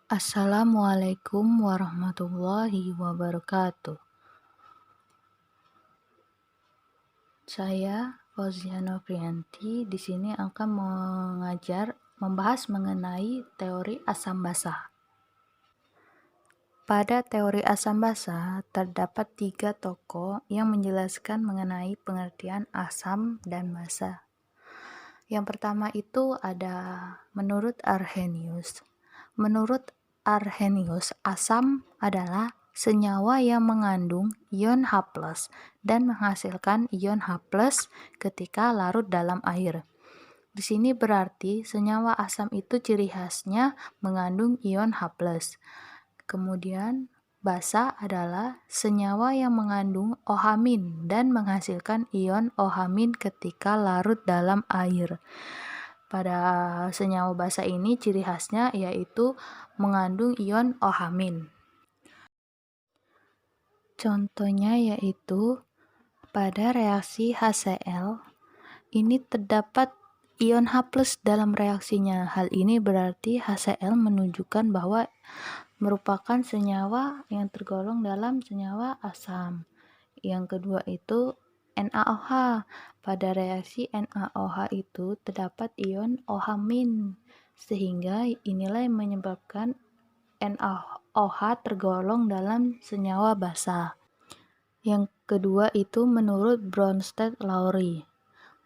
Assalamualaikum warahmatullahi wabarakatuh. Saya Fauzia Nofrianti di sini akan membahas mengenai teori asam basa. Pada teori asam basa terdapat 3 tokoh yang menjelaskan mengenai pengertian asam dan basa. Yang pertama itu ada menurut Arrhenius. Menurut Arrhenius, asam adalah senyawa yang mengandung ion H+ dan menghasilkan ion H+ ketika larut dalam air. Di sini berarti senyawa asam itu ciri khasnya mengandung ion H+. Kemudian basa adalah senyawa yang mengandung OH- dan menghasilkan ion OH- ketika larut dalam air. Pada senyawa basa ini ciri khasnya yaitu mengandung ion OH-. Contohnya yaitu pada reaksi HCl ini terdapat ion H+ dalam reaksinya. Hal ini berarti HCl menunjukkan bahwa merupakan senyawa yang tergolong dalam senyawa asam. Yang kedua itu NaOH. Pada reaksi NaOH itu terdapat ion OH- sehingga inilah yang menyebabkan NaOH tergolong dalam senyawa basa. Yang kedua itu menurut Bronsted-Lowry.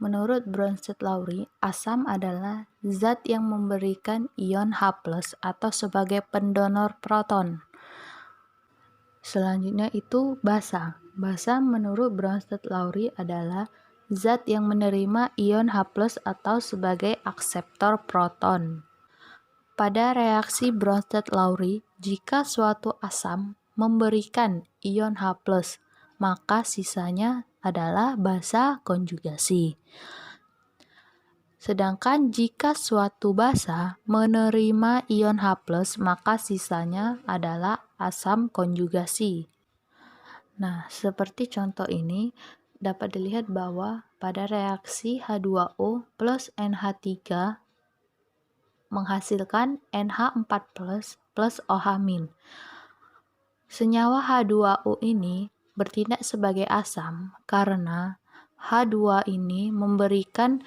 Menurut Bronsted-Lowry, asam adalah zat yang memberikan ion H+ atau sebagai pendonor proton. Selanjutnya itu basa. Basa menurut Bronsted-Lowry adalah zat yang menerima ion H+ atau sebagai akseptor proton. Pada reaksi Bronsted-Lowry, jika suatu asam memberikan ion H+, maka sisanya adalah basa konjugasi. Sedangkan jika suatu basa menerima ion H+, maka sisanya adalah asam konjugasi. Nah, seperti contoh ini dapat dilihat bahwa pada reaksi H2O plus NH3 menghasilkan NH4+ plus OH-. Senyawa H2O ini bertindak sebagai asam karena H2 ini memberikan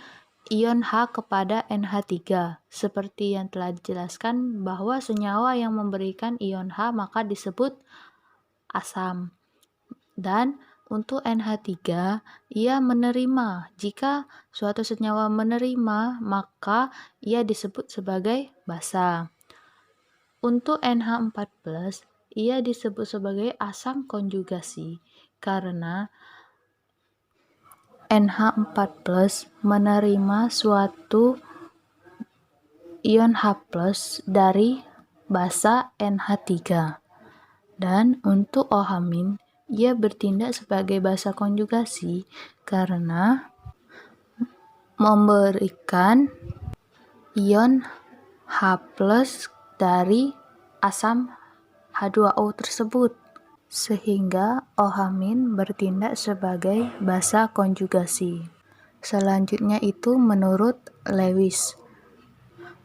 ion H kepada NH3. Seperti yang telah dijelaskan bahwa senyawa yang memberikan ion H maka disebut asam. Dan untuk NH3 ia menerima. Jika suatu senyawa menerima maka ia disebut sebagai basa. Untuk NH4+ ia disebut sebagai asam konjugasi karena NH4+ menerima suatu ion H+ dari basa NH3. Dan untuk OH- ia bertindak sebagai basa konjugasi karena memberikan ion H+ dari asam H2O tersebut, sehingga OH- bertindak sebagai basa konjugasi. Selanjutnya itu menurut Lewis.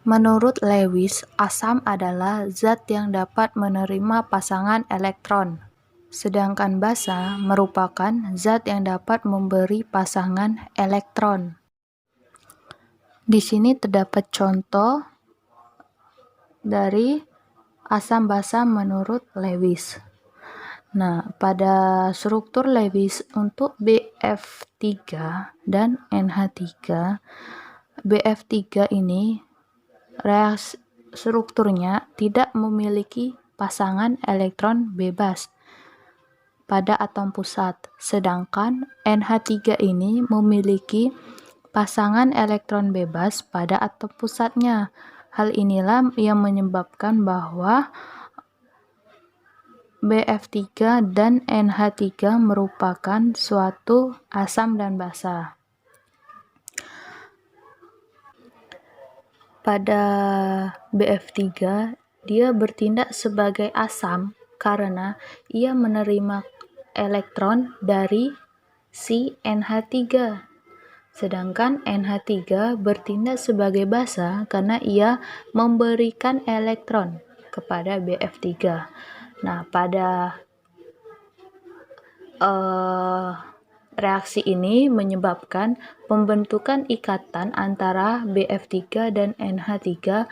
Menurut Lewis, asam adalah zat yang dapat menerima pasangan elektron, sedangkan basa merupakan zat yang dapat memberi pasangan elektron. Di sini terdapat contoh dari asam basa menurut Lewis. Nah, pada struktur Lewis untuk BF3 dan NH3, BF3 ini strukturnya tidak memiliki pasangan elektron bebas pada atom pusat, sedangkan NH3 ini memiliki pasangan elektron bebas pada atom pusatnya. Hal inilah yang menyebabkan bahwa BF3 dan NH3 merupakan suatu asam dan basa. Pada BF3, dia bertindak sebagai asam karena ia menerima elektron dari si NH3. Sedangkan NH3 bertindak sebagai basa karena ia memberikan elektron kepada BF3. Nah, pada reaksi ini menyebabkan pembentukan ikatan antara BF3 dan NH3.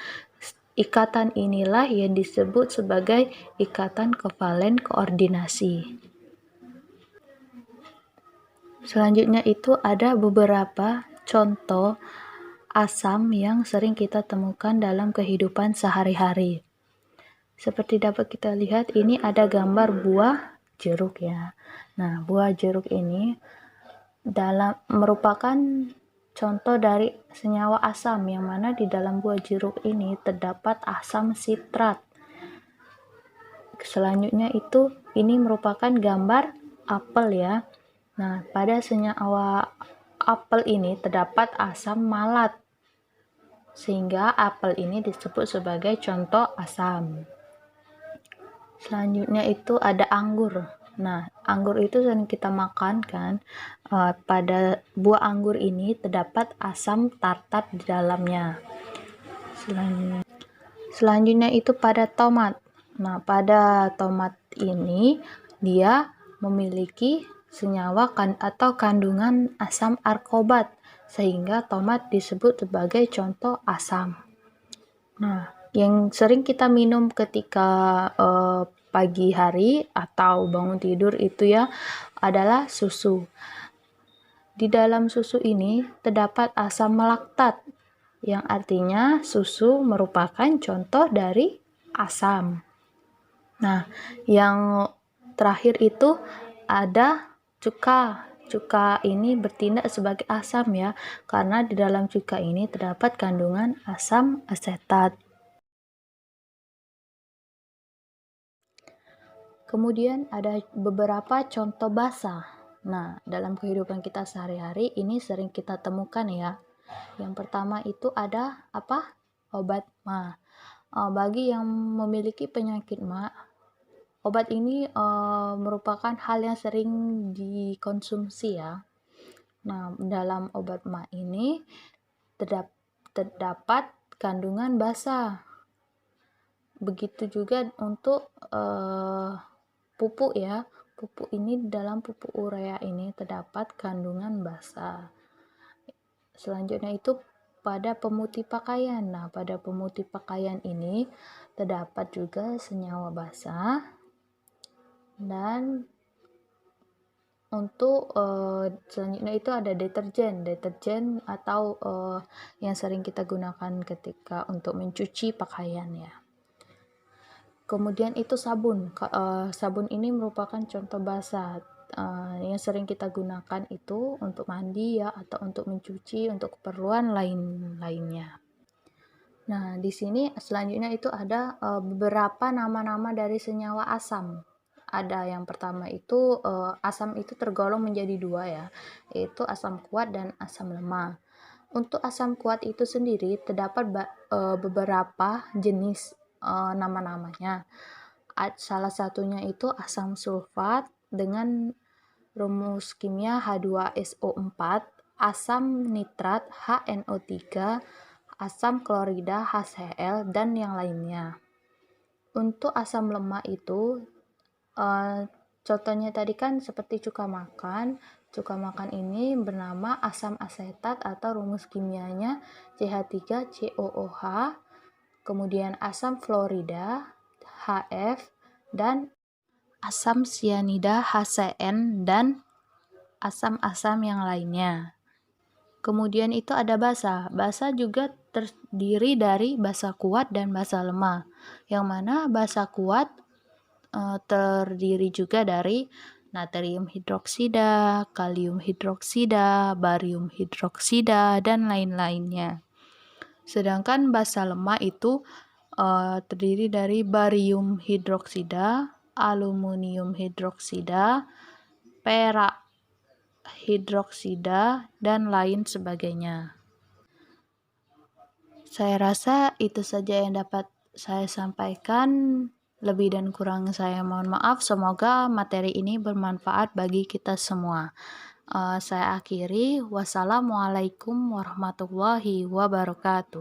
Ikatan inilah yang disebut sebagai ikatan kovalen koordinasi. Selanjutnya itu ada beberapa contoh asam yang sering kita temukan dalam kehidupan sehari-hari. Seperti dapat kita lihat, ini ada gambar buah jeruk ya. Nah, buah jeruk ini merupakan contoh dari senyawa asam, yang mana di dalam buah jeruk ini terdapat asam sitrat. Selanjutnya itu ini merupakan gambar apel ya. Nah, pada senyawa apel ini terdapat asam malat, sehingga apel ini disebut sebagai contoh asam. Selanjutnya itu ada anggur. Nah, anggur itu sering kita makan kan. Pada buah anggur ini terdapat asam tartar di dalamnya. Selanjutnya itu pada tomat. Nah, pada tomat ini dia memiliki senyawa atau kandungan asam arkobat, sehingga tomat disebut sebagai contoh asam. Nah, yang sering kita minum ketika pagi hari atau bangun tidur itu ya adalah susu. Di dalam susu ini terdapat asam laktat, yang artinya susu merupakan contoh dari asam. Nah, yang terakhir itu ada cuka. Cuka ini bertindak sebagai asam ya, karena di dalam cuka ini terdapat kandungan asam asetat. Kemudian ada beberapa contoh basa. Nah, dalam kehidupan kita sehari-hari ini sering kita temukan ya. Yang pertama itu ada apa? Obat ma. Bagi yang memiliki penyakit ma, obat ini merupakan hal yang sering dikonsumsi ya. Nah, dalam obat ma ini terdapat kandungan basa. Begitu juga untuk pupuk ya. Pupuk ini dalam pupuk urea ini terdapat kandungan basa. Selanjutnya itu pada pemutih pakaian. Nah, pada pemutih pakaian ini terdapat juga senyawa basa. Dan untuk selanjutnya itu ada deterjen atau yang sering kita gunakan ketika untuk mencuci pakaian ya. Kemudian itu sabun. Sabun ini merupakan contoh basa yang sering kita gunakan itu untuk mandi ya, atau untuk mencuci untuk keperluan lainnya. Nah, di sini selanjutnya itu ada beberapa nama-nama dari senyawa asam. Ada yang pertama itu asam itu tergolong menjadi dua ya, yaitu asam kuat dan asam lemah. Untuk asam kuat itu sendiri terdapat beberapa jenis nama-namanya. Salah satunya itu asam sulfat dengan rumus kimia H2SO4, asam nitrat HNO3, asam klorida HCl, dan yang lainnya. Untuk asam lemah itu contohnya tadi kan seperti cuka makan. Cuka makan ini bernama asam asetat atau rumus kimianya CH3COOH, kemudian asam fluorida HF, dan asam sianida HCN, dan asam-asam yang lainnya. Kemudian itu ada basa. Basa juga terdiri dari basa kuat dan basa lemah, yang mana basa kuat terdiri juga dari natrium hidroksida, kalium hidroksida, barium hidroksida, dan lain-lainnya. Sedangkan basa lemah itu terdiri dari barium hidroksida, aluminium hidroksida, perak hidroksida, dan lain sebagainya. Saya rasa itu saja yang dapat saya sampaikan. Lebih dan kurang saya mohon maaf. Semoga materi ini bermanfaat bagi kita semua. Saya akhiri. Wassalamualaikum warahmatullahi wabarakatuh.